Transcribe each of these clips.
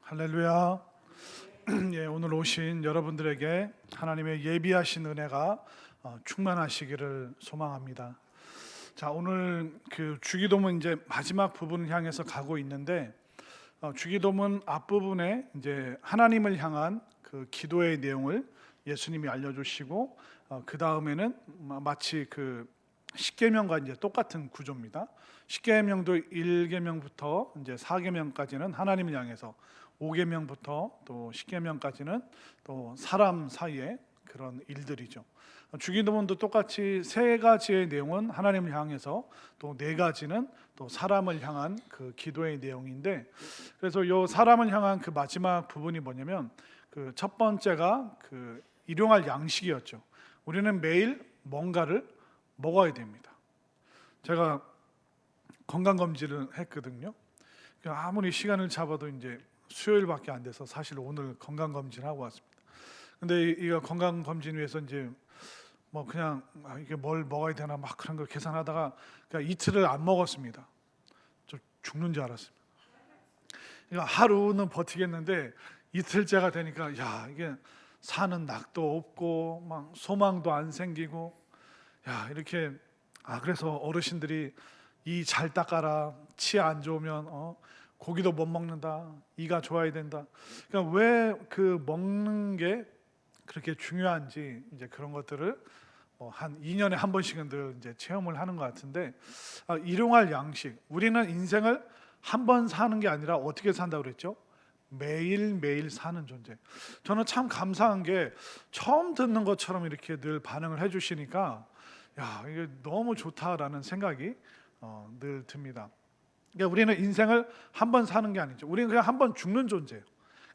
할렐루야. 예, 오늘 오신 여러분들에게 하나님의 예비하신 은혜가 충만하시기를 소망합니다. 자, 오늘 그 주기도문 이제 마지막 부분을 향해서 가고 있는데 주기도문 앞부분에 이제 하나님을 향한 그 기도의 내용을 예수님이 알려주시고 그 다음에는 마치 그 십계명과 이제 똑같은 구조입니다. 십계명도 1계명부터 이제 4계명까지는 하나님을 향해서, 5계명부터 또 10계명까지는 또 사람 사이의 그런 일들이죠. 주기도문도 똑같이 세 가지의 내용은 하나님을 향해서, 또 네 가지는 또 사람을 향한 그 기도의 내용인데, 그래서 요 사람을 향한 그 마지막 부분이 뭐냐면 그 첫 번째가 그 일용할 양식이었죠. 우리는 매일 뭔가를 먹어야 됩니다. 제가 건강검진을 했거든요. 아무리 시간을 잡아도 이제 수요일밖에 안 돼서 사실 오늘 건강검진 하고 왔습니다. 근데 이거 건강검진 위해서 이제 뭐 그냥 이게 뭘 먹어야 되나 막 그런 걸 계산하다가 그냥 이틀을 안 먹었습니다. 저 죽는 줄 알았습니다. 그러니까 하루는 버티겠는데 이틀째가 되니까 야, 이게 사는 낙도 없고 막 소망도 안 생기고, 야, 이렇게 그래서 어르신들이 이 잘 닦아라, 치 안 좋으면 고기도 못 먹는다, 이가 좋아야 된다. 그러니까 왜 그 먹는 게 그렇게 중요한지 이제 그런 것들을 한 2년에 한 번씩은 늘 이제 체험을 하는 것 같은데, 일용할 양식, 우리는 인생을 한 번 사는 게 아니라 어떻게 산다고 그랬죠? 매일매일 사는 존재. 저는 참 감사한 게 처음 듣는 것처럼 이렇게 늘 반응을 해주시니까 야, 이게 너무 좋다라는 생각이 늘 듭니다. 그러니까 우리는 인생을 한 번 사는 게 아니죠. 우리는 그냥 한 번 죽는 존재예요.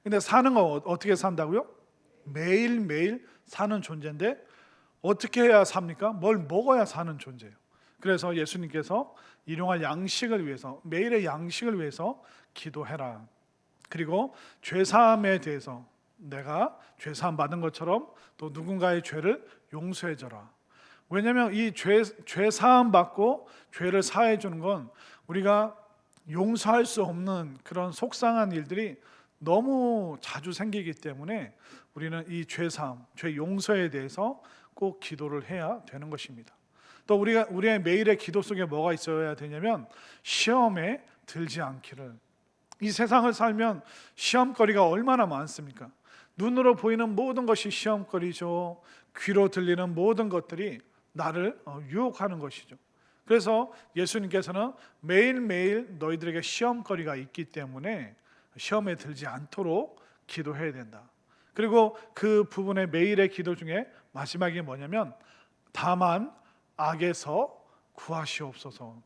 근데 사는 거 어떻게 산다고요? 매일매일 사는 존재인데 어떻게 해야 삽니까? 뭘 먹어야 사는 존재예요. 그래서 예수님께서 일용할 양식을 위해서, 매일의 양식을 위해서 기도해라. 그리고 죄사함에 대해서 내가 죄사함 받은 것처럼 또 누군가의 죄를 용서해 줘라. 왜냐하면 이 죄사함 받고 죄를 사해 주는 건 우리가 용서할 수 없는 그런 속상한 일들이 너무 자주 생기기 때문에 우리는 이 죄사함, 죄 용서에 대해서 꼭 기도를 해야 되는 것입니다. 또 우리의 매일의 기도 속에 뭐가 있어야 되냐면 시험에 들지 않기를. 이 세상을 살면 시험거리가 얼마나 많습니까? 눈으로 보이는 모든 것이 시험거리죠. 귀로 들리는 모든 것들이 나를 유혹하는 것이죠. 그래서 예수님께서는 매일매일 너희들에게 시험거리가 있기 때문에 시험에 들지 않도록 기도해야 된다. 그리고 그 부분의 매일의 기도 중에 마지막이 뭐냐면 다만 악에서 구하시옵소서.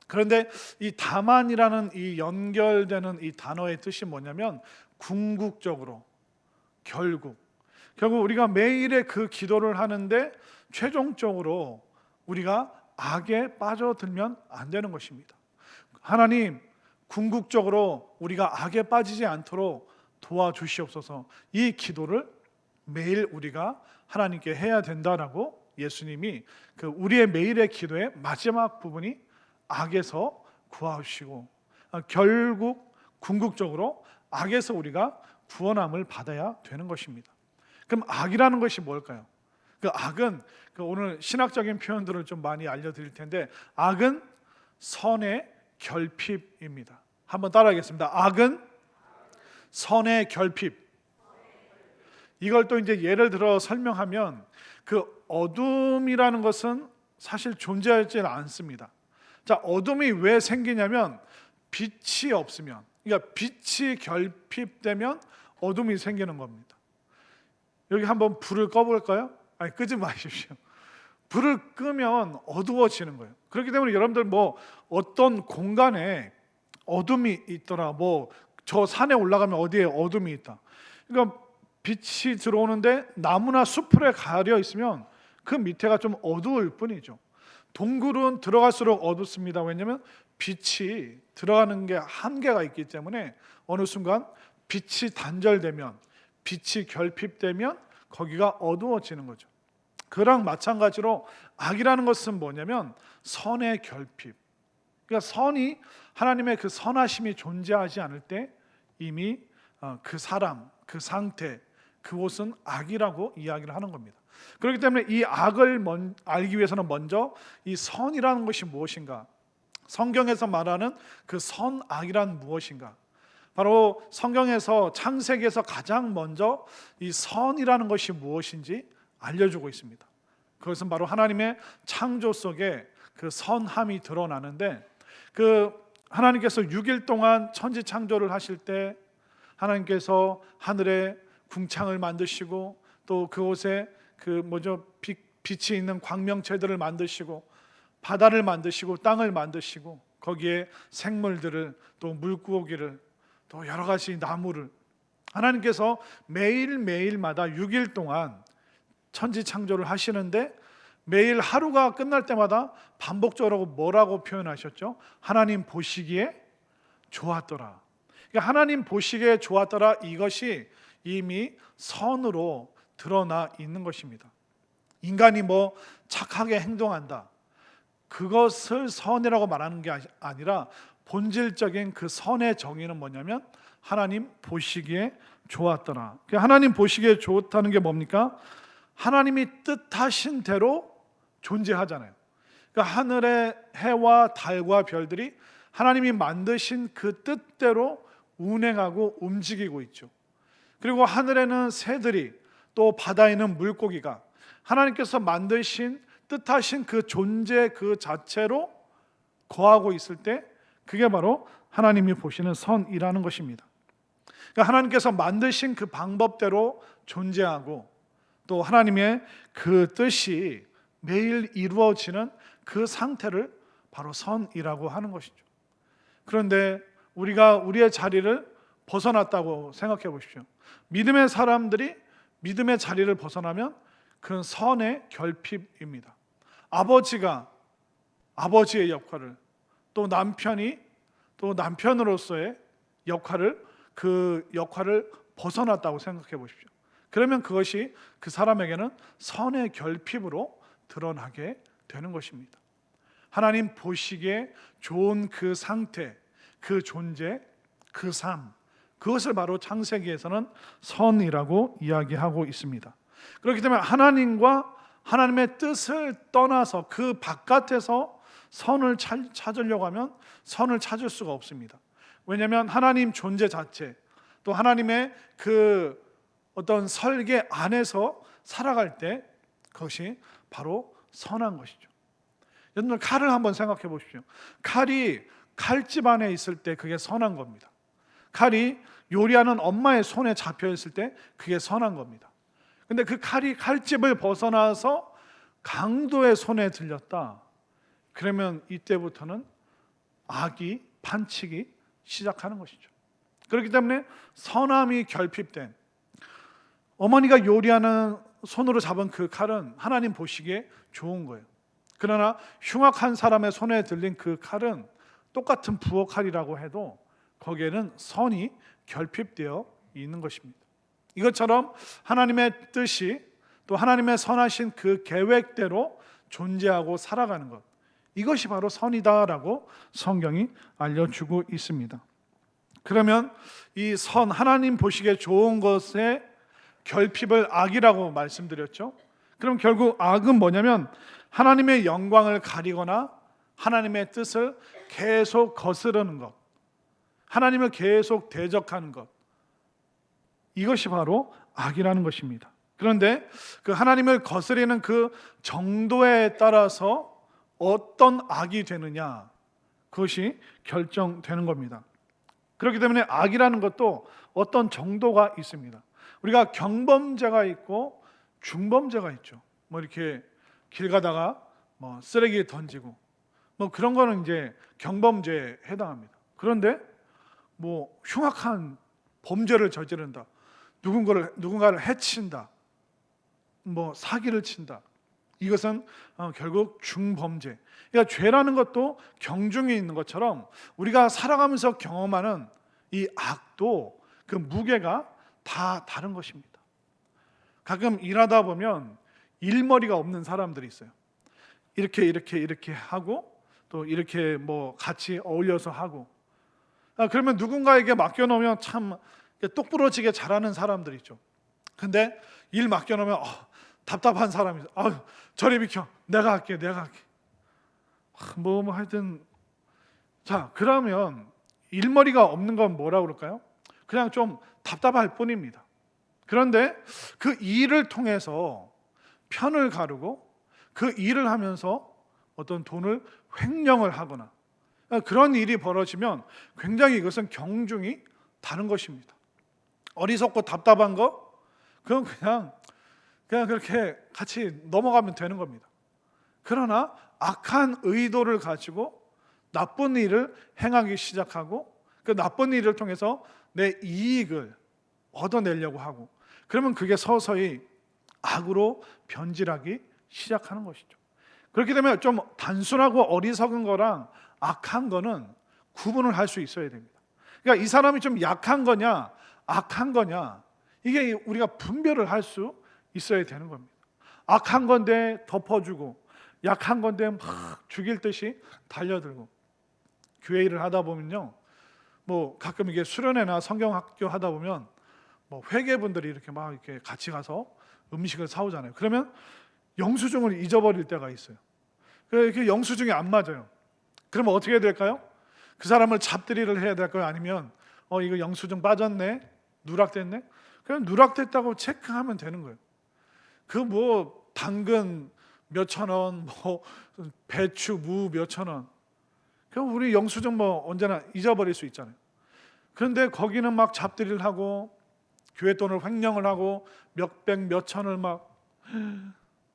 그런데 이 다만이라는 이 연결되는 이 단어의 뜻이 뭐냐면 궁극적으로, 결국 우리가 매일의 그 기도를 하는데 최종적으로 우리가 악에 빠져들면 안 되는 것입니다. 하나님, 궁극적으로 우리가 악에 빠지지 않도록 도와주시옵소서. 이 기도를 매일 우리가 하나님께 해야 된다라고 예수님이 그 우리의 매일의 기도의 마지막 부분이 악에서 구하시고 결국 궁극적으로 악에서 우리가 구원함을 받아야 되는 것입니다. 그럼 악이라는 것이 뭘까요? 그 악은 오늘 신학적인 표현들을 좀 많이 알려드릴 텐데, 악은 선의 결핍입니다. 한번 따라하겠습니다. 악은 선의 결핍. 이걸 또 이제 예를 들어 설명하면 그 어둠이라는 것은 사실 존재하지 않습니다. 자, 어둠이 왜 생기냐면 빛이 없으면, 그러니까 빛이 결핍되면 어둠이 생기는 겁니다. 여기 한번 불을 꺼볼까요? 아니, 끄지 마십시오. 불을 끄면 어두워지는 거예요. 그렇기 때문에 여러분들 뭐 어떤 공간에 어둠이 있더라, 뭐 저 산에 올라가면 어디에 어둠이 있다, 그러니까 빛이 들어오는데 나무나 숲풀에 가려 있으면 그 밑에가 좀 어두울 뿐이죠. 동굴은 들어갈수록 어둡습니다. 왜냐하면 빛이 들어가는 게 한계가 있기 때문에 어느 순간 빛이 단절되면, 빛이 결핍되면 거기가 어두워지는 거죠. 그랑 마찬가지로 악이라는 것은 뭐냐면 선의 결핍. 그러니까 선이, 하나님의 그 선하심이 존재하지 않을 때 이미 그 사람, 그 상태, 그곳은 악이라고 이야기를 하는 겁니다. 그렇기 때문에 이 악을 알기 위해서는 먼저 이 선이라는 것이 무엇인가, 성경에서 말하는 그 선악이란 무엇인가, 바로 성경에서 창세기에서 가장 먼저 이 선이라는 것이 무엇인지 알려주고 있습니다. 그것은 바로 하나님의 창조 속에 그 선함이 드러나는데, 그 하나님께서 6일 동안 천지 창조를 하실 때 하나님께서 하늘에 궁창을 만드시고 또 그곳에 빛이 있는 광명체들을 만드시고 바다를 만드시고 땅을 만드시고 거기에 생물들을 또 물고기를 또 여러 가지 나무를 하나님께서 매일매일마다 6일 동안 천지 창조를 하시는데, 매일 하루가 끝날 때마다 반복적으로 뭐라고 표현하셨죠? 하나님 보시기에 좋았더라. 그러니까 하나님 보시기에 좋았더라, 이것이 이미 선으로 드러나 있는 것입니다. 인간이 뭐 착하게 행동한다, 그것을 선이라고 말하는 게 아니라 본질적인 그 선의 정의는 뭐냐면 하나님 보시기에 좋았더라. 하나님 보시기에 좋다는 게 뭡니까? 하나님이 뜻하신 대로 존재하잖아요. 그러니까 하늘의 해와 달과 별들이 하나님이 만드신 그 뜻대로 운행하고 움직이고 있죠. 그리고 하늘에는 새들이, 또 바다에는 물고기가 하나님께서 만드신 뜻하신 그 존재 그 자체로 거하고 있을 때, 그게 바로 하나님이 보시는 선이라는 것입니다. 그러니까 하나님께서 만드신 그 방법대로 존재하고 또 하나님의 그 뜻이 매일 이루어지는 그 상태를 바로 선이라고 하는 것이죠. 그런데 우리가 우리의 자리를 벗어났다고 생각해 보십시오. 믿음의 사람들이 믿음의 자리를 벗어나면 그건 선의 결핍입니다. 아버지가 아버지의 역할을, 또 남편이 또 남편으로서의 그 역할을 벗어났다고 생각해 보십시오. 그러면 그것이 그 사람에게는 선의 결핍으로 드러나게 되는 것입니다. 하나님 보시기에 좋은 그 상태, 그 존재, 그 삶, 그것을 바로 창세기에서는 선이라고 이야기하고 있습니다. 그렇기 때문에 하나님과 하나님의 뜻을 떠나서 그 바깥에서 선을 찾으려고 하면 선을 찾을 수가 없습니다. 왜냐하면 하나님 존재 자체, 또 하나님의 그 어떤 설계 안에서 살아갈 때 그것이 바로 선한 것이죠. 여러분, 칼을 한번 생각해 보십시오. 칼이 칼집 안에 있을 때 그게 선한 겁니다. 칼이 요리하는 엄마의 손에 잡혀 있을 때 그게 선한 겁니다. 근데 그 칼이 칼집을 벗어나서 강도의 손에 들렸다, 그러면 이때부터는 악이 판치기 시작하는 것이죠. 그렇기 때문에 선함이 결핍된, 어머니가 요리하는 손으로 잡은 그 칼은 하나님 보시기에 좋은 거예요. 그러나 흉악한 사람의 손에 들린 그 칼은 똑같은 부엌 칼이라고 해도 거기에는 선이 결핍되어 있는 것입니다. 이것처럼 하나님의 뜻이, 또 하나님의 선하신 그 계획대로 존재하고 살아가는 것, 이것이 바로 선이다라고 성경이 알려주고 있습니다. 그러면 이 선, 하나님 보시기에 좋은 것의 결핍을 악이라고 말씀드렸죠. 그럼 결국 악은 뭐냐면 하나님의 영광을 가리거나 하나님의 뜻을 계속 거스르는 것, 하나님을 계속 대적하는 것, 이것이 바로 악이라는 것입니다. 그런데 그 하나님을 거스리는 그 정도에 따라서 어떤 악이 되느냐, 그것이 결정되는 겁니다. 그렇기 때문에 악이라는 것도 어떤 정도가 있습니다. 우리가 경범죄가 있고 중범죄가 있죠. 뭐 이렇게 길 가다가 뭐 쓰레기 던지고 뭐 그런 거는 이제 경범죄에 해당합니다. 그런데 뭐 흉악한 범죄를 저지른다, 누군가를 해친다, 뭐 사기를 친다, 이것은 결국 중범죄. 그러니까 죄라는 것도 경중이 있는 것처럼 우리가 살아가면서 경험하는 이 악도 그 무게가 다 다른 것입니다. 가끔 일하다 보면 일머리가 없는 사람들이 있어요. 이렇게 하고 또 이렇게 뭐 같이 어울려서 하고, 그러면 누군가에게 맡겨놓으면 참 똑부러지게 잘하는 사람들 있죠. 근데 일 맡겨놓으면 답답한 사람이죠. 저리 비켜, 내가 할게. 뭐 하여튼. 자, 그러면 일머리가 없는 건 뭐라고 그럴까요? 그냥 좀 답답할 뿐입니다. 그런데 그 일을 통해서 편을 가르고 그 일을 하면서 어떤 돈을 횡령을 하거나 그런 일이 벌어지면 굉장히 이것은 경중이 다른 것입니다. 어리석고 답답한 거, 그건 그냥 그렇게 같이 넘어가면 되는 겁니다. 그러나 악한 의도를 가지고 나쁜 일을 행하기 시작하고 그 나쁜 일을 통해서 내 이익을 얻어내려고 하고, 그러면 그게 서서히 악으로 변질하기 시작하는 것이죠. 그렇게 되면 좀 단순하고 어리석은 거랑 악한 거는 구분을 할 수 있어야 됩니다. 그러니까 이 사람이 좀 약한 거냐 악한 거냐, 이게 우리가 분별을 할 수 있어야 되는 겁니다. 악한 건데 덮어주고 약한 건데 막 죽일 듯이 달려들고. 교회 일을 하다 보면요, 뭐 가끔 이게 수련회나 성경학교 하다 보면 뭐 회계분들이 이렇게 막 이렇게 같이 가서 음식을 사오잖아요. 그러면 영수증을 잊어버릴 때가 있어요. 이렇게 영수증이 안 맞아요. 그러면 어떻게 해야 될까요? 그 사람을 잡들이를 해야 될까요? 아니면 이거 영수증 빠졌네, 누락됐네. 그럼 누락됐다고 체크하면 되는 거예요. 그 뭐 당근 몇천 원, 뭐 배추, 무 몇천 원. 그럼 우리 영수증 뭐 언제나 잊어버릴 수 있잖아요. 그런데 거기는 막 잡들이를 하고 교회 돈을 횡령을 하고 몇백 몇천을 막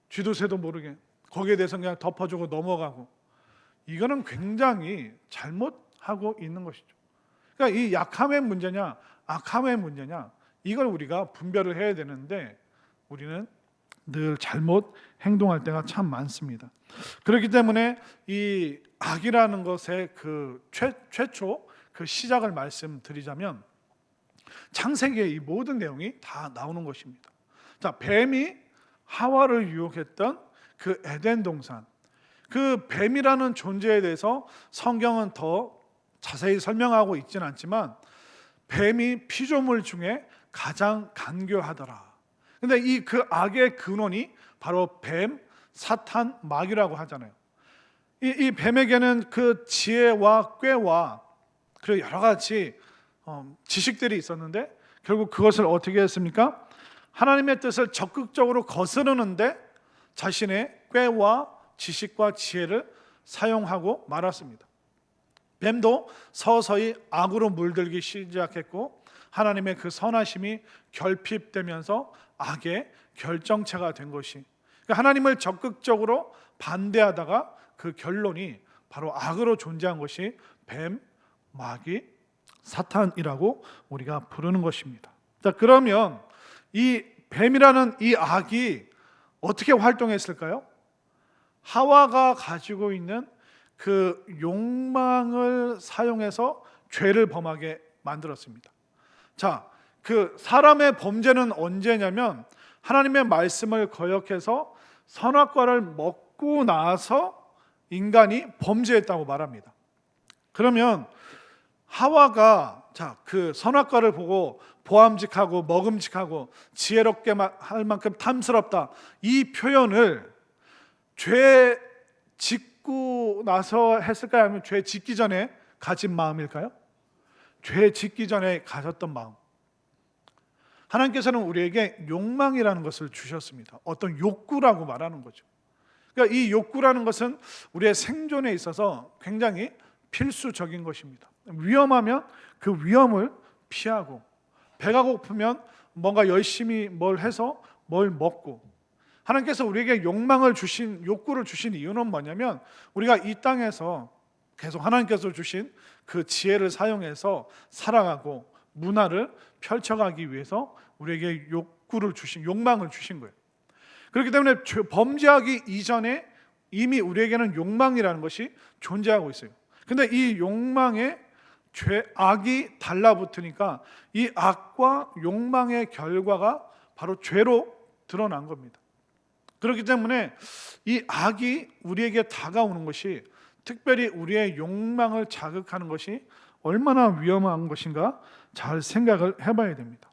쥐도 새도 모르게 거기에 대해서 그냥 덮어주고 넘어가고, 이거는 굉장히 잘못하고 있는 것이죠. 그러니까 이 약함의 문제냐 악함의 문제냐, 이걸 우리가 분별을 해야 되는데 우리는 늘 잘못 행동할 때가 참 많습니다. 그렇기 때문에 이 악이라는 것의 그 최초 그 시작을 말씀드리자면 창세기의 이 모든 내용이 다 나오는 것입니다. 자, 뱀이 하와를 유혹했던 그 에덴 동산, 그 뱀이라는 존재에 대해서 성경은 더 자세히 설명하고 있지는 않지만 뱀이 피조물 중에 가장 간교하더라. 근데 이 그 악의 근원이 바로 뱀, 사탄, 마귀라고 하잖아요. 이 뱀에게는 그 지혜와 꾀와 그리고 여러 가지 지식들이 있었는데 결국 그것을 어떻게 했습니까? 하나님의 뜻을 적극적으로 거스르는데 자신의 꾀와 지식과 지혜를 사용하고 말았습니다. 뱀도 서서히 악으로 물들기 시작했고 하나님의 그 선하심이 결핍되면서 악의 결정체가 된 것이, 그러니까 하나님을 적극적으로 반대하다가 그 결론이 바로 악으로 존재한 것이 뱀, 마귀, 사탄이라고 우리가 부르는 것입니다. 자, 그러면 이 뱀이라는 이 악이 어떻게 활동했을까요? 하와가 가지고 있는 그 욕망을 사용해서 죄를 범하게 만들었습니다. 자, 그 사람의 범죄는 언제냐면 하나님의 말씀을 거역해서 선악과를 먹고 나서 인간이 범죄했다고 말합니다. 그러면 하와가 그 선악과를 보고 보암직하고 먹음직하고 지혜롭게 할 만큼 탐스럽다, 이 표현을 죄 짓고 나서 했을까요? 아니면 죄 짓기 전에 가진 마음일까요? 죄 짓기 전에 가졌던 마음. 하나님께서는 우리에게 욕망이라는 것을 주셨습니다. 어떤 욕구라고 말하는 거죠. 그러니까 이 욕구라는 것은 우리의 생존에 있어서 굉장히 필수적인 것입니다. 위험하면 그 위험을 피하고, 배가 고프면 뭔가 열심히 뭘 해서 뭘 먹고. 하나님께서 우리에게 욕구를 주신 이유는 뭐냐면 우리가 이 땅에서 계속 하나님께서 주신 그 지혜를 사용해서 살아가고 문화를 펼쳐가기 위해서 우리에게 욕망을 주신 거예요. 그렇기 때문에 범죄하기 이전에 이미 우리에게는 욕망이라는 것이 존재하고 있어요. 근데 이 욕망에 악이 달라붙으니까 이 악과 욕망의 결과가 바로 죄로 드러난 겁니다. 그렇기 때문에 이 악이 우리에게 다가오는 것이, 특별히 우리의 욕망을 자극하는 것이 얼마나 위험한 것인가 잘 생각을 해봐야 됩니다.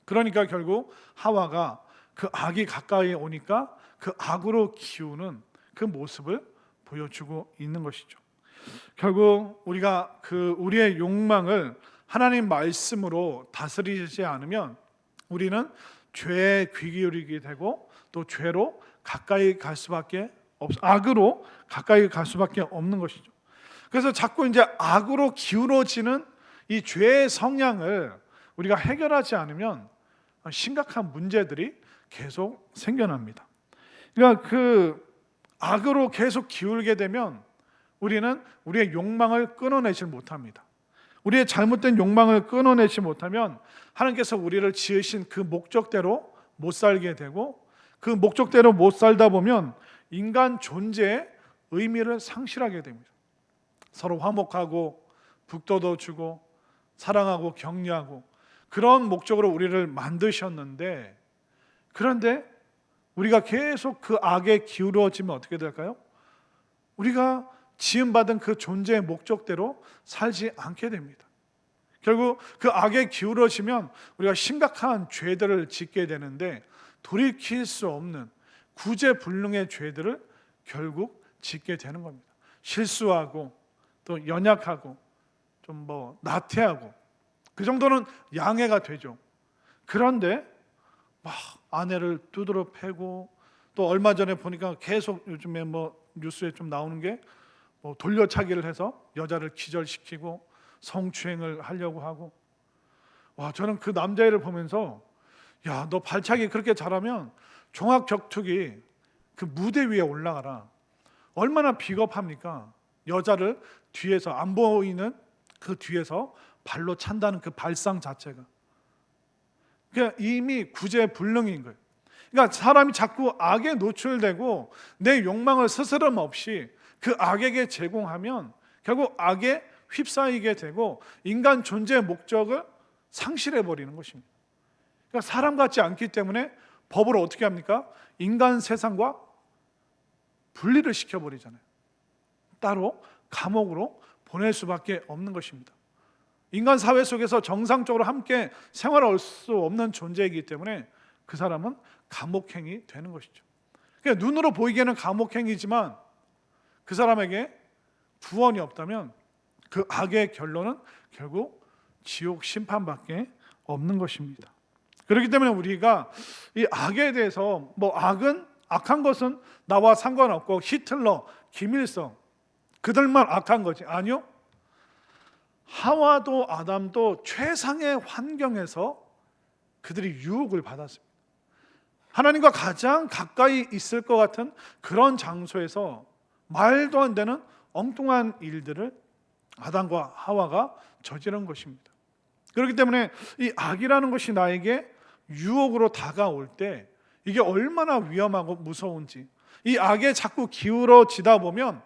그러니까 결국 하와가 그 악이 가까이 오니까 그 악으로 기우는 그 모습을 보여주고 있는 것이죠. 결국 우리가 우리의 욕망을 하나님 말씀으로 다스리지 않으면 우리는 죄에 귀 기울이게 되고 또 죄로 가까이 갈 수밖에 악으로 가까이 갈 수밖에 없는 것이죠. 그래서 자꾸 이제 악으로 기울어지는 이 죄의 성향을 우리가 해결하지 않으면 심각한 문제들이 계속 생겨납니다. 그러니까 그 악으로 계속 기울게 되면 우리는 우리의 욕망을 끊어내지 못합니다. 우리의 잘못된 욕망을 끊어내지 못하면 하나님께서 우리를 지으신 그 목적대로 못 살게 되고, 그 목적대로 못 살다 보면 인간 존재의 의미를 상실하게 됩니다. 서로 화목하고 북돋워 주고 사랑하고 격려하고 그런 목적으로 우리를 만드셨는데, 그런데 우리가 계속 그 악에 기울어지면 어떻게 될까요? 우리가 지음받은 그 존재의 목적대로 살지 않게 됩니다. 결국 그 악에 기울어지면 우리가 심각한 죄들을 짓게 되는데, 돌이킬 수 없는 구제불능의 죄들을 결국 짓게 되는 겁니다. 실수하고 또 연약하고 좀 나태하고 그 정도는 양해가 되죠. 그런데 막 아내를 두드러 패고, 또 얼마 전에 보니까 계속 요즘에 뉴스에 좀 나오는 게 돌려차기를 해서 여자를 기절시키고 성추행을 하려고 하고, 저는 그 남자애를 보면서 야, 너 발차기 그렇게 잘하면 종합격투기 그 무대 위에 올라가라. 얼마나 비겁합니까? 여자를 뒤에서 안 보이는 그 뒤에서 발로 찬다는 그 발상 자체가 그러니까 이미 구제불능인 거예요. 그러니까 사람이 자꾸 악에 노출되고 내 욕망을 스스럼 없이 그 악에게 제공하면 결국 악에 휩싸이게 되고 인간 존재의 목적을 상실해 버리는 것입니다. 그러니까 사람 같지 않기 때문에 법을 어떻게 합니까? 인간 세상과 분리를 시켜버리잖아요. 따로 감옥으로 보낼 수밖에 없는 것입니다. 인간 사회 속에서 정상적으로 함께 생활할 수 없는 존재이기 때문에 그 사람은 감옥행이 되는 것이죠. 그러니까 눈으로 보이기에는 감옥행이지만 그 사람에게 구원이 없다면 그 악의 결론은 결국 지옥 심판밖에 없는 것입니다. 그렇기 때문에 우리가 이 악에 대해서 악한 것은 나와 상관없고 히틀러, 김일성 그들만 악한 거지. 아니요. 하와도 아담도 최상의 환경에서 그들이 유혹을 받았습니다. 하나님과 가장 가까이 있을 것 같은 그런 장소에서 말도 안 되는 엉뚱한 일들을 아담과 하와가 저지른 것입니다. 그렇기 때문에 이 악이라는 것이 나에게 유혹으로 다가올 때 이게 얼마나 위험하고 무서운지, 이 악에 자꾸 기울어지다 보면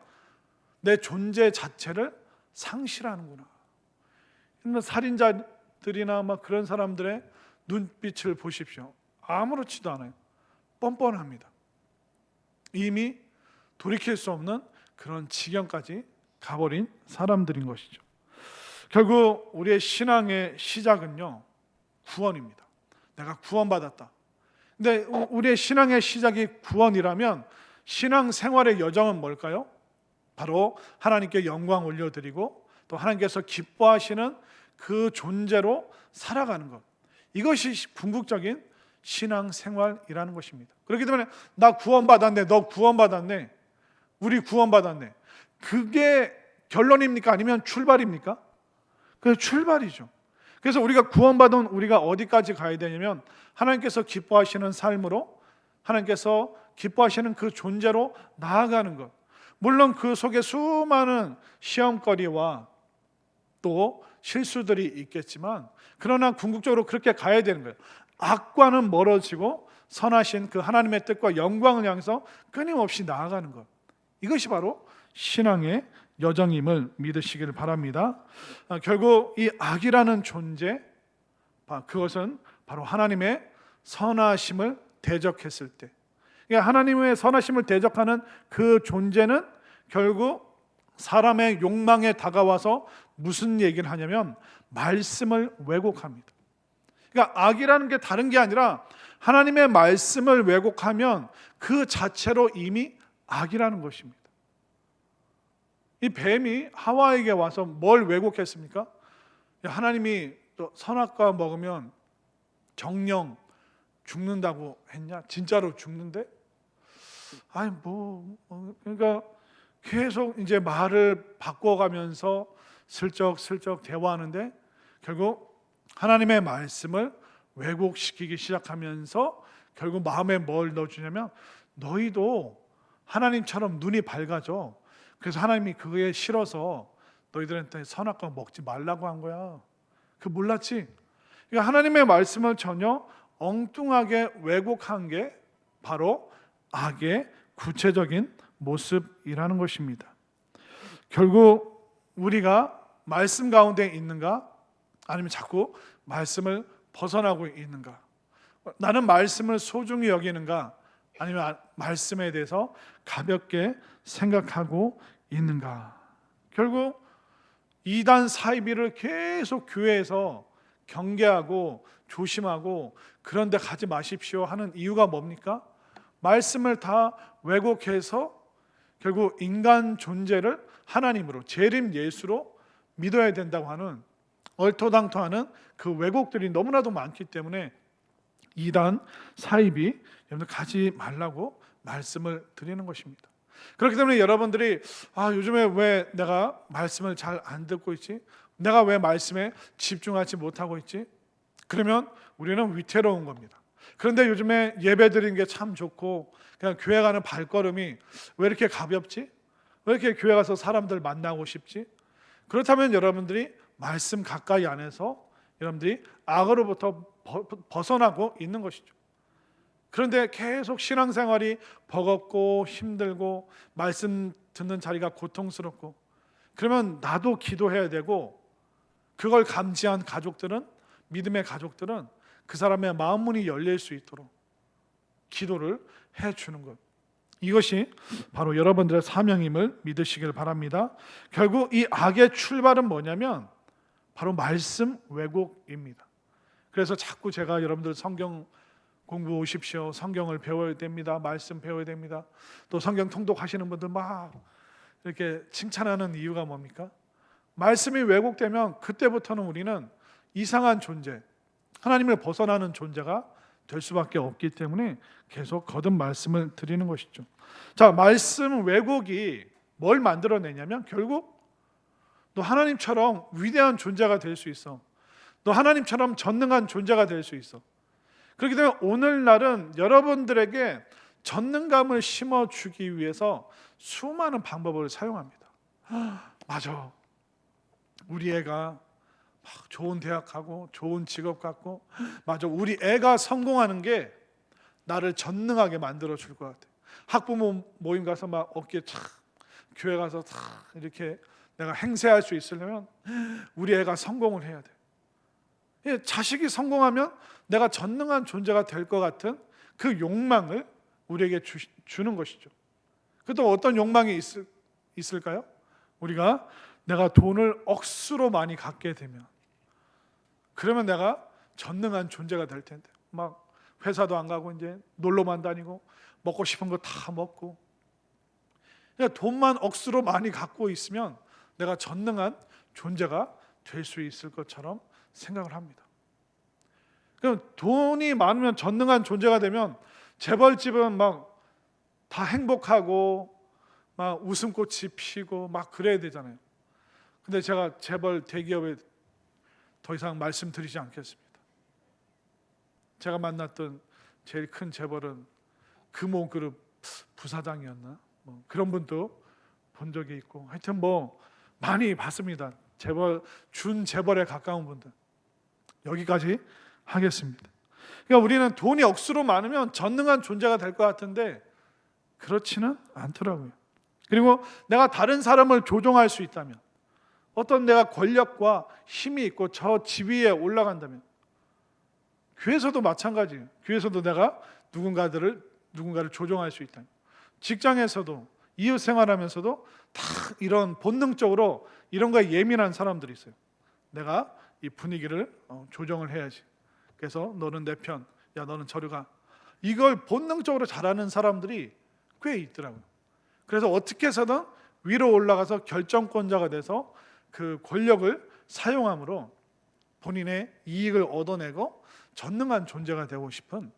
내 존재 자체를 상실하는구나. 살인자들이나 그런 사람들의 눈빛을 보십시오. 아무렇지도 않아요. 뻔뻔합니다. 이미 돌이킬 수 없는 그런 지경까지 가버린 사람들인 것이죠. 결국 우리의 신앙의 시작은요, 구원입니다. 내가 구원받았다. 근데 우리의 신앙의 시작이 구원이라면 신앙생활의 여정은 뭘까요? 바로 하나님께 영광 올려드리고 또 하나님께서 기뻐하시는 그 존재로 살아가는 것, 이것이 궁극적인 신앙생활이라는 것입니다. 그렇기 때문에 나 구원받았네, 너 구원받았네, 우리 구원받았네, 그게 결론입니까? 아니면 출발입니까? 그게 출발이죠. 그래서 우리가 구원받은 우리가 어디까지 가야 되냐면 하나님께서 기뻐하시는 삶으로, 하나님께서 기뻐하시는 그 존재로 나아가는 것. 물론 그 속에 수많은 시험거리와 또 실수들이 있겠지만, 그러나 궁극적으로 그렇게 가야 되는 거예요. 악과는 멀어지고 선하신 그 하나님의 뜻과 영광을 향해서 끊임없이 나아가는 것, 이것이 바로 신앙의 여정임을 믿으시기를 바랍니다. 결국 이 악이라는 존재, 그것은 바로 하나님의 선하심을 대적했을 때, 하나님의 선하심을 대적하는 그 존재는 결국 사람의 욕망에 다가와서 무슨 얘기를 하냐면 말씀을 왜곡합니다. 그러니까 악이라는 게 다른 게 아니라 하나님의 말씀을 왜곡하면 그 자체로 이미 악이라는 것입니다. 이 뱀이 하와에게 와서 뭘 왜곡했습니까? 하나님이 또 선악과 먹으면 정령 죽는다고 했냐? 진짜로 죽는데? 그러니까 계속 이제 말을 바꿔가면서 슬쩍슬쩍 대화하는데 결국 하나님의 말씀을 왜곡시키기 시작하면서 결국 마음에 뭘 넣어주냐면 너희도 하나님처럼 눈이 밝아져. 그래서 하나님이 그거에 싫어서 너희들한테 선악과 먹지 말라고 한 거야. 그 몰랐지? 그러니까 하나님의 말씀을 전혀 엉뚱하게 왜곡한 게 바로 악의 구체적인 모습이라는 것입니다. 결국 우리가 말씀 가운데 있는가? 아니면 자꾸 말씀을 벗어나고 있는가? 나는 말씀을 소중히 여기는가? 아니면 말씀에 대해서 가볍게 생각하고 있는가? 결국 이단 사이비를 계속 교회에서 경계하고 조심하고 그런데 가지 마십시오 하는 이유가 뭡니까? 말씀을 다 왜곡해서 결국 인간 존재를 하나님으로 재림 예수로 믿어야 된다고 하는 얼토당토하는 그 왜곡들이 너무나도 많기 때문에 이단 사이비 여러분들 가지 말라고 말씀을 드리는 것입니다. 그렇기 때문에 여러분들이 요즘에 왜 내가 말씀을 잘 안 듣고 있지? 내가 왜 말씀에 집중하지 못하고 있지? 그러면 우리는 위태로운 겁니다. 그런데 요즘에 예배 드리는 게 참 좋고 그냥 교회 가는 발걸음이 왜 이렇게 가볍지? 왜 이렇게 교회 가서 사람들 만나고 싶지? 그렇다면 여러분들이 말씀 가까이 안에서 여러분들이 악으로부터 벗어나고 있는 것이죠. 그런데 계속 신앙생활이 버겁고 힘들고 말씀 듣는 자리가 고통스럽고 그러면 나도 기도해야 되고 그걸 감지한 가족들은 믿음의 가족들은 그 사람의 마음 문이 열릴 수 있도록 기도를 해주는 것, 이것이 바로 여러분들의 사명임을 믿으시길 바랍니다. 결국 이 악의 출발은 뭐냐면 바로 말씀 왜곡입니다. 그래서 자꾸 제가 여러분들 성경 공부 오십시오, 성경을 배워야 됩니다, 말씀 배워야 됩니다, 또 성경 통독하시는 분들 막 이렇게 칭찬하는 이유가 뭡니까? 말씀이 왜곡되면 그때부터는 우리는 이상한 존재, 하나님을 벗어나는 존재가 될 수밖에 없기 때문에 계속 거듭 말씀을 드리는 것이죠. 자, 말씀 왜곡이 뭘 만들어내냐면 결국 너 하나님처럼 위대한 존재가 될 수 있어, 너 하나님처럼 전능한 존재가 될 수 있어. 그렇기 때문에 오늘날은 여러분들에게 전능감을 심어주기 위해서 수많은 방법을 사용합니다. 맞아, 우리 애가 막 좋은 대학 가고 좋은 직업 갖고, 맞아, 우리 애가 성공하는 게 나를 전능하게 만들어 줄 것 같아. 학부모 모임 가서 막 어깨 착, 교회 가서 탁 이렇게 내가 행세할 수 있으려면 우리 애가 성공을 해야 돼. 자식이 성공하면 내가 전능한 존재가 될 것 같은 그 욕망을 우리에게 주는 것이죠. 또 어떤 욕망이 있을까요? 우리가 내가 돈을 억수로 많이 갖게 되면 그러면 내가 전능한 존재가 될 텐데 막 회사도 안 가고 이제 놀러만 다니고 먹고 싶은 거 다 먹고, 그러니까 돈만 억수로 많이 갖고 있으면 내가 전능한 존재가 될 수 있을 것처럼 생각을 합니다. 그럼 돈이 많으면 전능한 존재가 되면 재벌집은 막 다 행복하고 막 웃음꽃이 피고 막 그래야 되잖아요. 근데 제가 재벌 대기업에 더 이상 말씀드리지 않겠습니다. 제가 만났던 제일 큰 재벌은 금호그룹 부사장이었나? 그런 분도 본 적이 있고, 하여튼 많이 봤습니다. 재벌, 준 재벌에 가까운 분들. 여기까지 하겠습니다. 그러니까 우리는 돈이 억수로 많으면 전능한 존재가 될 것 같은데 그렇지는 않더라고요. 그리고 내가 다른 사람을 조종할 수 있다면, 어떤 내가 권력과 힘이 있고 저 지위에 올라간다면, 교회에서도 마찬가지예요. 교회에서도 내가 누군가를 조종할 수 있다면, 직장에서도 이웃 생활하면서도 다 이런 본능적으로 이런 거에 예민한 사람들이 있어요. 내가 이 분위기를 조정을 해야지. 그래서 너는 내 편, 야 너는 저리 가. 이걸 본능적으로 잘하는 사람들이 꽤 있더라고요. 그래서 어떻게 해서든 위로 올라가서 결정권자가 돼서 그 권력을 사용함으로 본인의 이익을 얻어내고 전능한 존재가 되고 싶은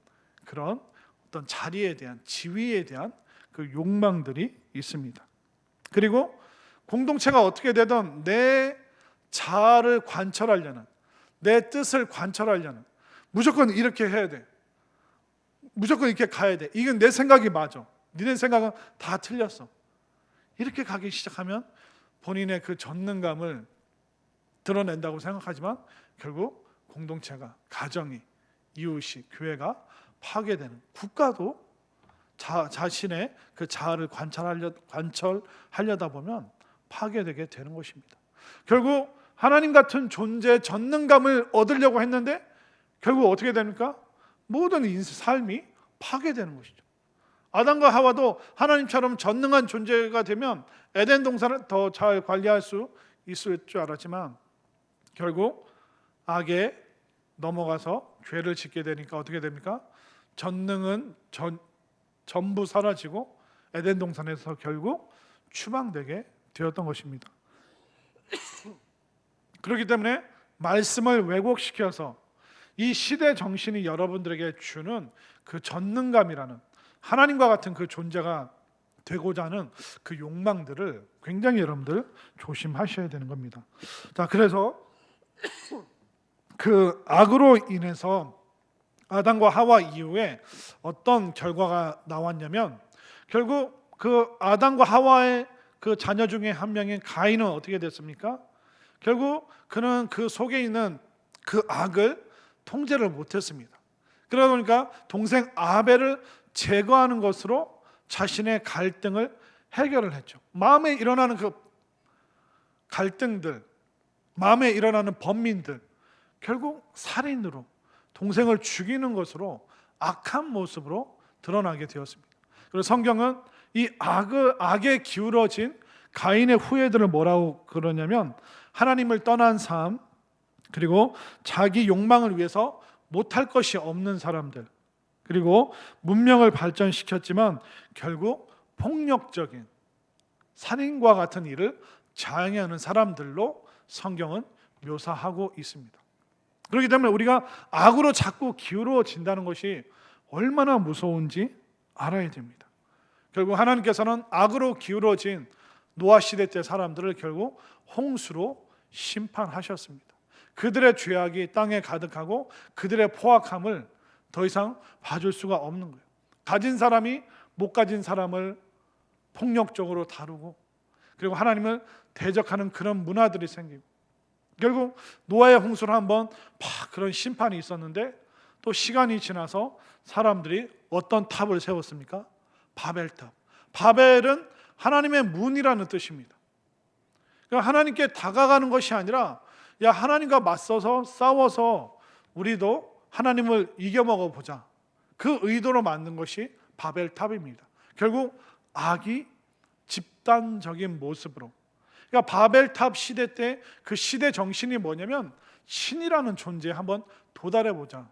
그런 어떤 자리에 대한, 지위에 대한 그 욕망들이 있습니다. 그리고 공동체가 어떻게 되든 내 자아를 관철하려는, 내 뜻을 관철하려는, 무조건 이렇게 해야 돼, 무조건 이렇게 가야 돼, 이건 내 생각이 맞아, 니네 생각은 다 틀렸어, 이렇게 가기 시작하면 본인의 그 전능감을 드러낸다고 생각하지만 결국 공동체가, 가정이, 이웃이, 교회가 파괴되는, 국가도 자신의 그 자아를 관철하려다 보면 파괴되게 되는 것입니다. 결국 하나님 같은 존재의 전능감을 얻으려고 했는데 결국 어떻게 됩니까? 모든 삶이 파괴되는 것이죠. 아담과 하와도 하나님처럼 전능한 존재가 되면 에덴 동산을 더 잘 관리할 수 있을 줄 알았지만 결국 악에 넘어가서 죄를 짓게 되니까 어떻게 됩니까? 전능은 전부 사라지고 에덴 동산에서 결국 추방되게 되었던 것입니다. 그렇기 때문에 말씀을 왜곡시켜서 이 시대 정신이 여러분들에게 주는 그 전능감이라는, 하나님과 같은 그 존재가 되고자 하는 그 욕망들을 굉장히 여러분들 조심하셔야 되는 겁니다. 자, 그래서 그 악으로 인해서 아담과 하와 이후에 어떤 결과가 나왔냐면 결국 그 아담과 하와의 그 자녀 중에 한 명인 가인은 어떻게 됐습니까? 결국 그는 그 속에 있는 그 악을 통제를 못했습니다. 그러다 보니까 동생 아벨을 제거하는 것으로 자신의 갈등을 해결을 했죠. 마음에 일어나는 그 갈등들, 마음에 일어나는 번민들, 결국 살인으로, 동생을 죽이는 것으로, 악한 모습으로 드러나게 되었습니다. 그리고 성경은 이 악에 기울어진 가인의 후예들을 뭐라고 그러냐면 하나님을 떠난 삶, 그리고 자기 욕망을 위해서 못할 것이 없는 사람들, 그리고 문명을 발전시켰지만 결국 폭력적인 살인과 같은 일을 자행하는 사람들로 성경은 묘사하고 있습니다. 그렇기 때문에 우리가 악으로 자꾸 기울어진다는 것이 얼마나 무서운지 알아야 됩니다. 결국 하나님께서는 악으로 기울어진 노아 시대 때 사람들을 결국 홍수로 심판하셨습니다. 그들의 죄악이 땅에 가득하고 그들의 포악함을 더 이상 봐줄 수가 없는 거예요. 가진 사람이 못 가진 사람을 폭력적으로 다루고, 그리고 하나님을 대적하는 그런 문화들이 생기고, 결국 노아의 홍수를 한번 그런 심판이 있었는데 또 시간이 지나서 사람들이 어떤 탑을 세웠습니까? 바벨탑. 바벨은 하나님의 문이라는 뜻입니다. 그러니까 하나님께 다가가는 것이 아니라 야, 하나님과 맞서서 싸워서 우리도 하나님을 이겨먹어 보자, 그 의도로 만든 것이 바벨탑입니다. 결국 악이 집단적인 모습으로, 그러니까 바벨탑 시대 때 그 시대 정신이 뭐냐면 신이라는 존재에 한번 도달해 보자,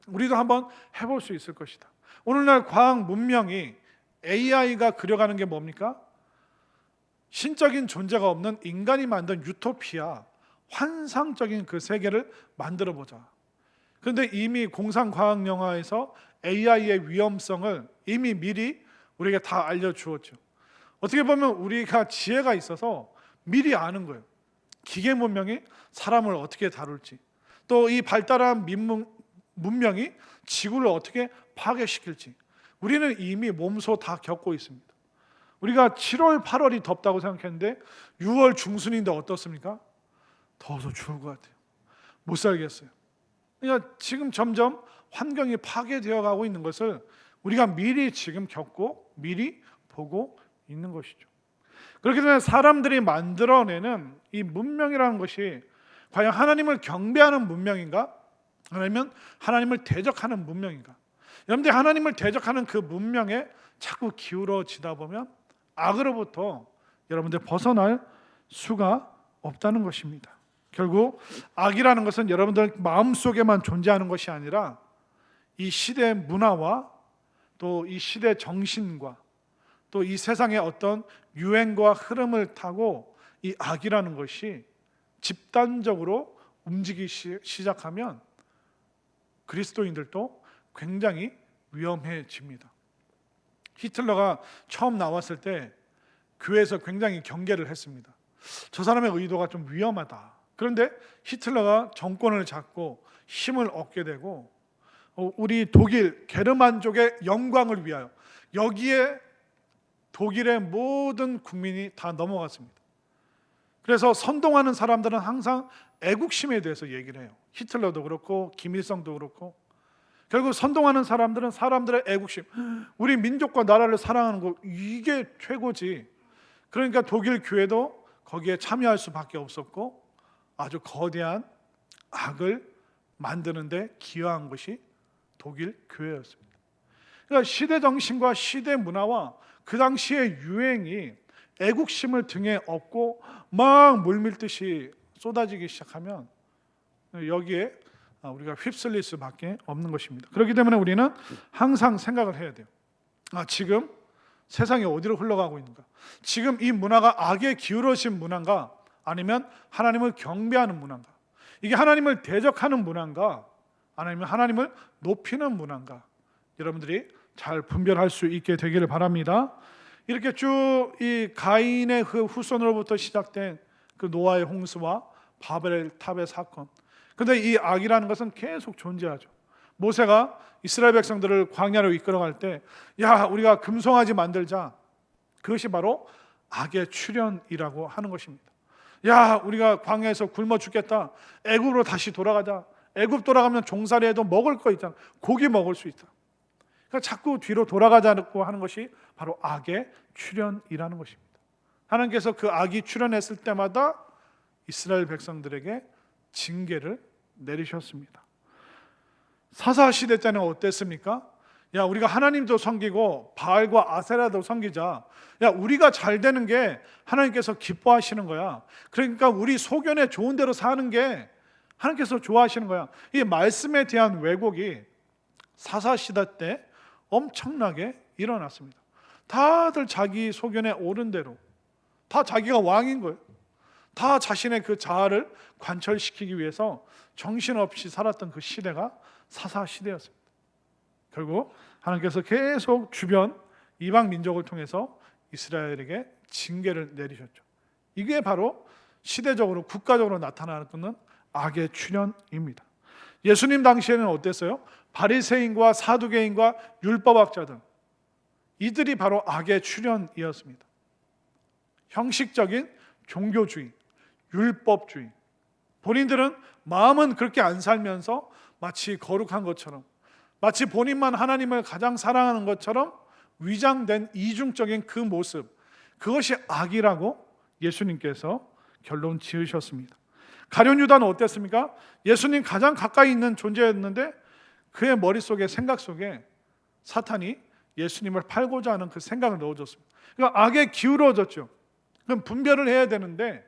우리도 한번 해볼 수 있을 것이다. 오늘날 과학 문명이, AI가 그려가는 게 뭡니까? 신적인 존재가 없는 인간이 만든 유토피아, 환상적인 그 세계를 만들어 보자. 그런데 이미 공상과학 영화에서 AI의 위험성을 이미 미리 우리에게 다 알려주었죠. 어떻게 보면 우리가 지혜가 있어서 미리 아는 거예요. 기계 문명이 사람을 어떻게 다룰지, 또 이 발달한 문명이 지구를 어떻게 파괴시킬지 우리는 이미 몸소 다 겪고 있습니다. 우리가 7월, 8월이 덥다고 생각했는데 6월 중순인데 어떻습니까? 더워서 죽을 것 같아요. 못 살겠어요. 그러니까 지금 점점 환경이 파괴되어 가고 있는 것을 우리가 미리 지금 겪고 미리 보고 있는 것이죠. 그렇기 때문에 사람들이 만들어내는 이 문명이라는 것이 과연 하나님을 경배하는 문명인가? 아니면 하나님을 대적하는 문명인가? 여러분들이 하나님을 대적하는 그 문명에 자꾸 기울어지다 보면 악으로부터 여러분들 벗어날 수가 없다는 것입니다. 결국 악이라는 것은 여러분들 마음속에만 존재하는 것이 아니라 이 시대의 문화와 또 이 시대 정신과 또 이 세상의 어떤 유행과 흐름을 타고 이 악이라는 것이 집단적으로 움직이기 시작하면 그리스도인들도 굉장히 위험해집니다. 히틀러가 처음 나왔을 때 교회에서 굉장히 경계를 했습니다. 저 사람의 의도가 좀 위험하다. 그런데 히틀러가 정권을 잡고 힘을 얻게 되고 우리 독일 게르만족의 영광을 위하여 여기에 독일의 모든 국민이 다 넘어갔습니다. 그래서 선동하는 사람들은 항상 애국심에 대해서 얘기를 해요. 히틀러도 그렇고 김일성도 그렇고 결국 선동하는 사람들은 사람들의 애국심, 우리 민족과 나라를 사랑하는 거 이게 최고지. 그러니까 독일 교회도 거기에 참여할 수밖에 없었고 아주 거대한 악을 만드는데 기여한 것이 독일 교회였습니다. 그러니까 시대 정신과 시대 문화와 그 당시의 유행이 애국심을 등에 업고 막 물밀듯이 쏟아지기 시작하면 여기에 우리가 휩쓸릴 수밖에 없는 것입니다. 그렇기 때문에 우리는 항상 생각을 해야 돼요. 지금 세상이 어디로 흘러가고 있는가? 지금 이 문화가 악에 기울어진 문화인가? 아니면 하나님을 경배하는 문화인가? 이게 하나님을 대적하는 문화인가? 아니면 하나님을 높이는 문화인가? 여러분들이 잘 분별할 수 있게 되기를 바랍니다. 이렇게 쭉 이 가인의 그 후손으로부터 시작된 그 노아의 홍수와 바벨 탑의 사건. 근데 이 악이라는 것은 계속 존재하죠. 모세가 이스라엘 백성들을 광야로 이끌어갈 때, 야, 우리가 금송아지 만들자. 그것이 바로 악의 출현이라고 하는 것입니다. 야, 우리가 광야에서 굶어 죽겠다. 애굽으로 다시 돌아가자. 애굽 돌아가면 종살이 해도 먹을 거 있잖아. 고기 먹을 수 있다. 그러니까 자꾸 뒤로 돌아가자고 하는 것이 바로 악의 출현이라는 것입니다. 하나님께서 그 악이 출현했을 때마다 이스라엘 백성들에게 징계를 내리셨습니다. 사사 시대 때는 어땠습니까? 야, 우리가 하나님도 섬기고 바알과 아세라도 섬기자. 야, 우리가 잘 되는 게 하나님께서 기뻐하시는 거야. 그러니까 우리 소견에 좋은 대로 사는 게 하나님께서 좋아하시는 거야. 이 말씀에 대한 왜곡이 사사 시대 때 엄청나게 일어났습니다. 다들 자기 소견에 옳은 대로, 다 자기가 왕인 거예요. 다 자신의 그 자아를 관철시키기 위해서 정신없이 살았던 그 시대가 사사 시대였습니다. 결국 하나님께서 계속 주변 이방 민족을 통해서 이스라엘에게 징계를 내리셨죠. 이게 바로 시대적으로 국가적으로 나타나는 악의 출현입니다. 예수님 당시에는 어땠어요? 바리새인과 사두개인과 율법학자들, 이들이 바로 악의 출현이었습니다. 형식적인 종교주의, 율법주의. 본인들은 마음은 그렇게 안 살면서 마치 거룩한 것처럼, 마치 본인만 하나님을 가장 사랑하는 것처럼 위장된 이중적인 그 모습, 그것이 악이라고 예수님께서 결론 지으셨습니다. 가룟 유다는 어땠습니까? 예수님 가장 가까이 있는 존재였는데 그의 머릿속에, 생각 속에 사탄이 예수님을 팔고자 하는 그 생각을 넣어줬습니다. 그러니까 악에 기울어졌죠. 그럼 분별을 해야 되는데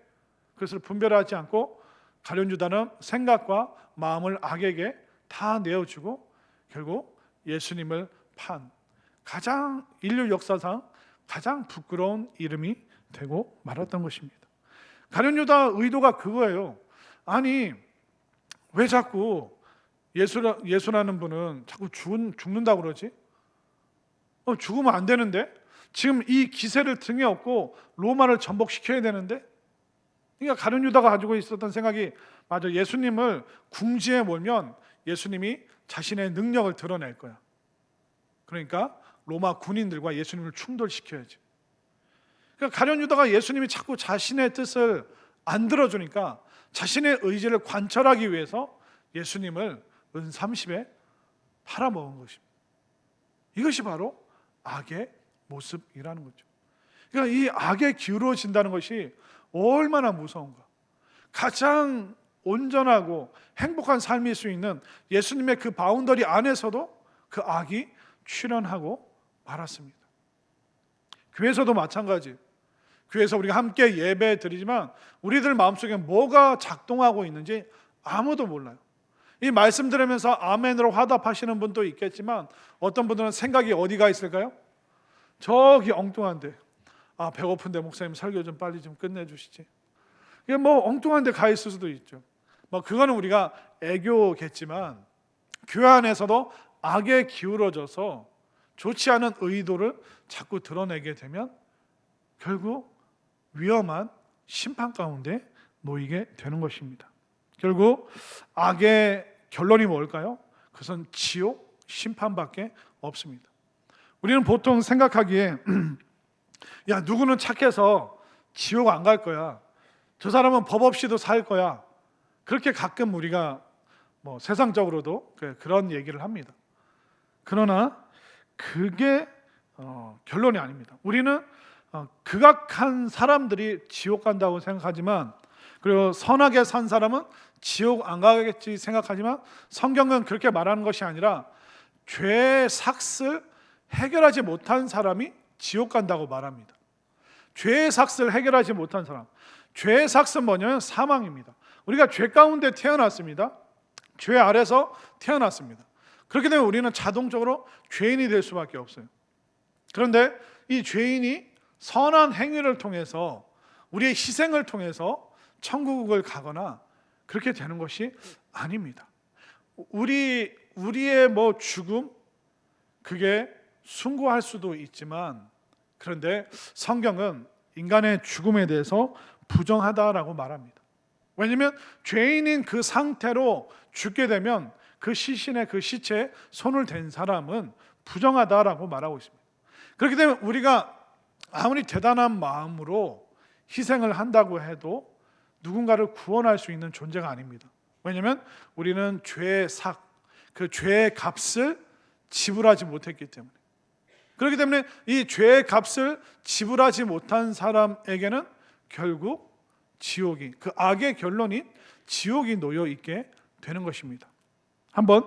그것을 분별하지 않고 가룟 유다는 생각과 마음을 악에게 다 내어주고 결국 예수님을 판 가장 인류 역사상 가장 부끄러운 이름이 되고 말았던 것입니다. 가룟 유다 의도가 그거예요. 아니, 왜 자꾸 예수라는 분은 자꾸 죽는다고 그러지? 죽으면 안 되는데? 지금 이 기세를 등에 업고 로마를 전복시켜야 되는데? 그러니까 가룟 유다가 가지고 있었던 생각이, 맞아, 예수님을 궁지에 몰면 예수님이 자신의 능력을 드러낼 거야. 그러니까 로마 군인들과 예수님을 충돌시켜야지. 그러니까 가룟 유다가 예수님이 자꾸 자신의 뜻을 안 들어주니까 자신의 의지를 관철하기 위해서 예수님을 은 30에 팔아먹은 것입니다. 이것이 바로 악의 모습이라는 거죠. 그러니까 이 악에 기울어진다는 것이 얼마나 무서운가. 가장 온전하고 행복한 삶일 수 있는 예수님의 그 바운더리 안에서도 그 악이 출현하고 말았습니다. 교회에서도 마찬가지. 교회에서 우리가 함께 예배 드리지만 우리들 마음속에 뭐가 작동하고 있는지 아무도 몰라요. 이 말씀 들으면서 아멘으로 화답하시는 분도 있겠지만 어떤 분들은 생각이 어디가 있을까요? 저기 엉뚱한데, 배고픈데 목사님 설교 좀 빨리 좀 끝내주시지. 이게 뭐 엉뚱한데 가 있을 수도 있죠. 뭐 그거는 우리가 애교겠지만 교회 안에서도 악에 기울어져서 좋지 않은 의도를 자꾸 드러내게 되면 결국 위험한 심판 가운데 놓이게 되는 것입니다. 결국 악의 결론이 뭘까요? 그것은 지옥, 심판밖에 없습니다. 우리는 보통 생각하기에 야, 누구는 착해서 지옥 안 갈 거야, 저 사람은 법 없이도 살 거야, 그렇게 가끔 우리가 뭐 세상적으로도 그런 얘기를 합니다. 그러나 그게 결론이 아닙니다. 우리는 극악한 사람들이 지옥 간다고 생각하지만, 그리고 선하게 산 사람은 지옥 안 가겠지 생각하지만, 성경은 그렇게 말하는 것이 아니라 죄의 삭을 해결하지 못한 사람이 지옥 간다고 말합니다. 죄의 삭을 해결하지 못한 사람, 죄의 삭은 뭐냐면 사망입니다. 우리가 죄 가운데 태어났습니다. 죄 아래서 태어났습니다. 그렇게 되면 우리는 자동적으로 죄인이 될 수밖에 없어요. 그런데 이 죄인이 선한 행위를 통해서, 우리의 희생을 통해서 천국을 가거나 그렇게 되는 것이 아닙니다. 우리의 뭐 죽음, 그게 숭고할 수도 있지만, 그런데 성경은 인간의 죽음에 대해서 부정하다라고 말합니다. 왜냐하면 죄인인 그 상태로 죽게 되면 그 시신에, 그 시체에 손을 댄 사람은 부정하다라고 말하고 있습니다. 그렇게 되면 우리가 아무리 대단한 마음으로 희생을 한다고 해도 누군가를 구원할 수 있는 존재가 아닙니다. 왜냐하면 우리는 죄의 삭, 그 죄의 값을 지불하지 못했기 때문에. 그렇기 때문에 이 죄의 값을 지불하지 못한 사람에게는 결국 지옥이, 그 악의 결론인 지옥이 놓여 있게 되는 것입니다. 한번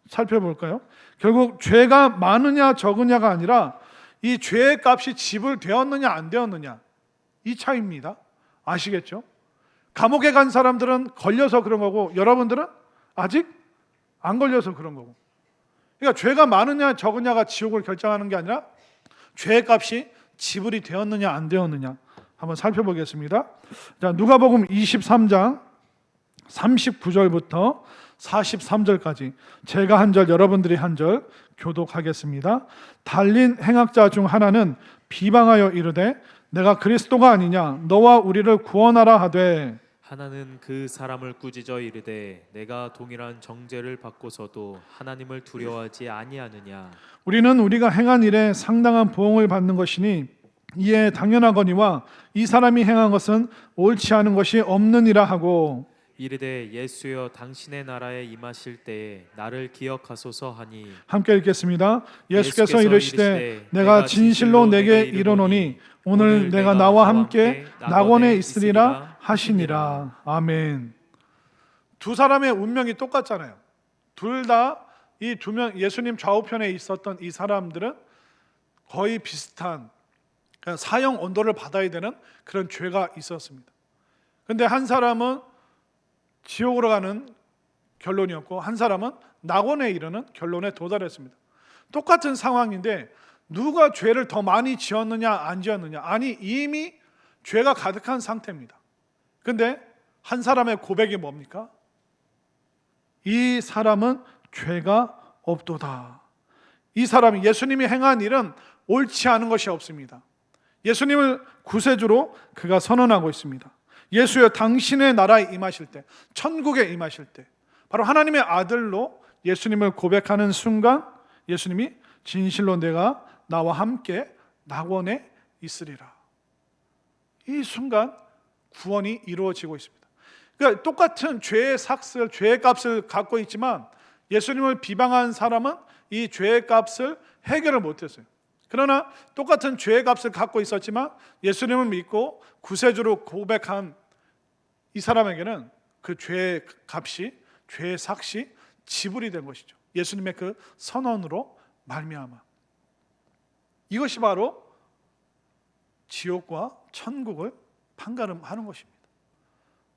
살펴볼까요? 결국 죄가 많으냐 적으냐가 아니라 이 죄의 값이 지불되었느냐 안 되었느냐, 이 차이입니다. 아시겠죠? 감옥에 간 사람들은 걸려서 그런 거고, 여러분들은 아직 안 걸려서 그런 거고. 그러니까 죄가 많으냐 적으냐가 지옥을 결정하는 게 아니라 죄의 값이 지불이 되었느냐 안 되었느냐, 한번 살펴보겠습니다. 자, 누가복음 23장 39절부터 43절까지 제가 한 절, 여러분들이 한 절 교독하겠습니다. 달린 행악자 중 하나는 비방하여 이르되 내가 그리스도가 아니냐, 너와 우리를 구원하라 하되, 하나는 그 사람을 꾸짖어 이르되 내가 동일한 정죄를 받고서도 하나님을 두려워하지 아니하느냐. 우리는 우리가 행한 일에 상당한 보응을 받는 것이니 이에 당연하거니와 이 사람이 행한 것은 옳지 않은 것이 없느니라 하고, 이르되 예수여 당신의 나라에 임하실 때에 나를 기억하소서 하니. 함께 읽겠습니다. 예수께서 이르시되 내가 진실로 내게 이르노니 오늘 내가 나와 함께 낙원에 있으리라 하시니라. 아멘. 두 사람의 운명이 똑같잖아요. 둘 다, 이 두 명, 예수님 좌우편에 있었던 이 사람들은 거의 비슷한, 사형 언도를 받아야 되는 그런 죄가 있었습니다. 그런데 한 사람은 지옥으로 가는 결론이었고, 한 사람은 낙원에 이르는 결론에 도달했습니다. 똑같은 상황인데 누가 죄를 더 많이 지었느냐 안 지었느냐, 아니 이미 죄가 가득한 상태입니다. 근데 한 사람의 고백이 뭡니까? 이 사람은 죄가 없도다. 이 사람이, 예수님이 행한 일은 옳지 않은 것이 없습니다. 예수님을 구세주로 그가 선언하고 있습니다. 예수여 당신의 나라에 임하실 때, 천국에 임하실 때, 바로 하나님의 아들로 예수님을 고백하는 순간 예수님이 진실로 내가 나와 함께 낙원에 있으리라. 이 순간 구원이 이루어지고 있습니다. 그러니까 똑같은 죄의 삭을, 죄의 값을 갖고 있지만 예수님을 비방한 사람은 이 죄의 값을 해결을 못했어요. 그러나 똑같은 죄의 값을 갖고 있었지만 예수님을 믿고 구세주로 고백한 이 사람에게는 그 죄의 값이, 죄의 삭이 지불이 된 것이죠. 예수님의 그 선언으로 말미암아. 이것이 바로 지옥과 천국을 판가름하는 것입니다.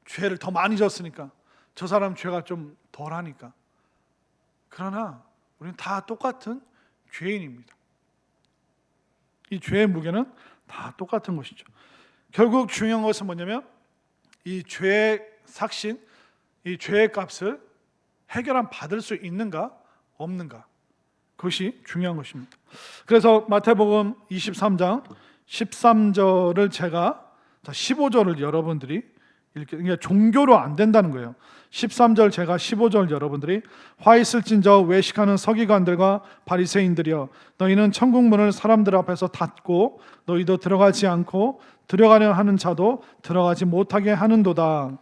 죄를 더 많이 졌으니까, 저 사람 죄가 좀 덜하니까. 그러나 우리는 다 똑같은 죄인입니다. 이 죄의 무게는 다 똑같은 것이죠. 결국 중요한 것은 뭐냐면 이 죄의 삭신, 이 죄의 값을 해결한 받을 수 있는가 없는가, 그것이 중요한 것입니다. 그래서 마태복음 23장 13절을 제가 15절을 여러분들이 이게 종교로 안 된다는 거예요. 13절 제가 15절 여러분들이 화 있을진저 외식하는 서기관들과 바리새인들이여 너희는 천국 문을 사람들 앞에서 닫고 너희도 들어가지 않고 들어가려 하는 자도 들어가지 못하게 하는도다.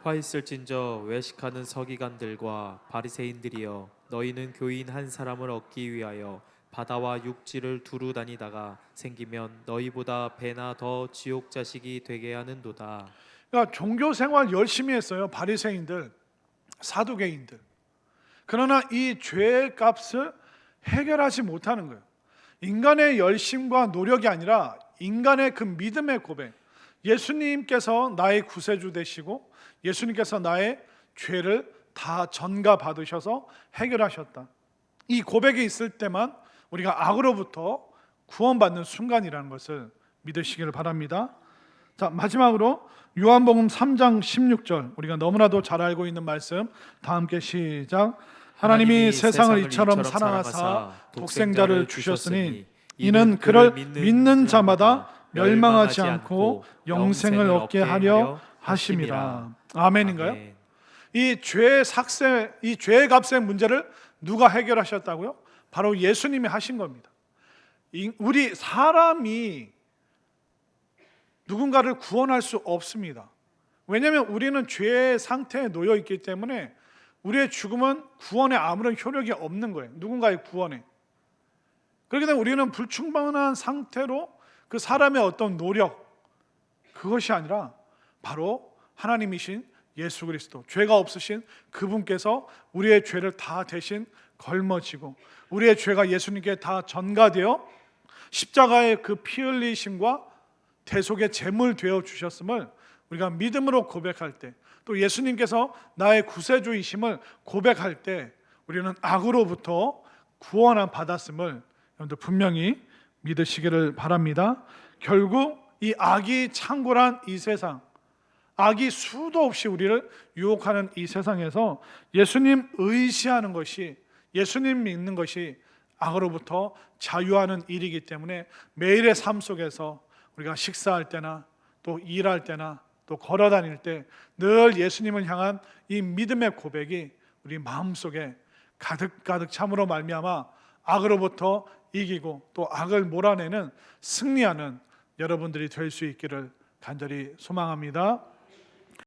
화 있을진저 외식하는 서기관들과 바리새인들이여 너희는 교인 한 사람을 얻기 위하여 바다와 육지를 두루 다니다가 생기면 너희보다 배나 더 지옥 자식이 되게 하는도다. 그러니까 종교 생활 열심히 했어요. 바리새인들, 사두개인들. 그러나 이 죄의 값을 해결하지 못하는 거예요. 인간의 열심과 노력이 아니라 인간의 그 믿음의 고백. 예수님께서 나의 구세주 되시고 예수님께서 나의 죄를 다 전가 받으셔서 해결하셨다. 이 고백이 있을 때만 우리가 악으로부터 구원받는 순간이라는 것을 믿으시기를 바랍니다. 자, 마지막으로 요한복음 3장 16절, 우리가 너무나도 잘 알고 있는 말씀, 다 함께 시작. 하나님이 세상을 이처럼 사랑하사 독생자를 주셨으니 이는 그를 믿는 자마다 멸망하지 않고 영생을 얻게 하려 하심이라. 아멘인가요? 아멘. 이 죄의 삭세, 이 죄의 값의 문제를 누가 해결하셨다고요? 바로 예수님이 하신 겁니다. 우리 사람이 누군가를 구원할 수 없습니다. 왜냐하면 우리는 죄의 상태에 놓여 있기 때문에 우리의 죽음은 구원에 아무런 효력이 없는 거예요. 누군가의 구원에. 그렇기 때문에 우리는 불충만한 상태로 그 사람의 어떤 노력, 그것이 아니라 바로 하나님이신 예수 그리스도, 죄가 없으신 그분께서 우리의 죄를 다 대신 걸머지고 우리의 죄가 예수님께 다 전가되어 십자가의 그 피 흘리심과 대속의 제물 되어 주셨음을 우리가 믿음으로 고백할 때, 또 예수님께서 나의 구세주이심을 고백할 때 우리는 악으로부터 구원을 받았음을 여러분들 분명히 믿으시기를 바랍니다. 결국 이 악이 창궐한 이 세상, 악이 수도 없이 우리를 유혹하는 이 세상에서 예수님 의지하는 것이, 예수님 믿는 것이 악으로부터 자유하는 일이기 때문에 매일의 삶 속에서 우리가 식사할 때나 또 일할 때나 또 걸어 다닐 때 늘 예수님을 향한 이 믿음의 고백이 우리 마음속에 가득가득 참으로 말미암아 악으로부터 이기고 또 악을 몰아내는 승리하는 여러분들이 될 수 있기를 간절히 소망합니다.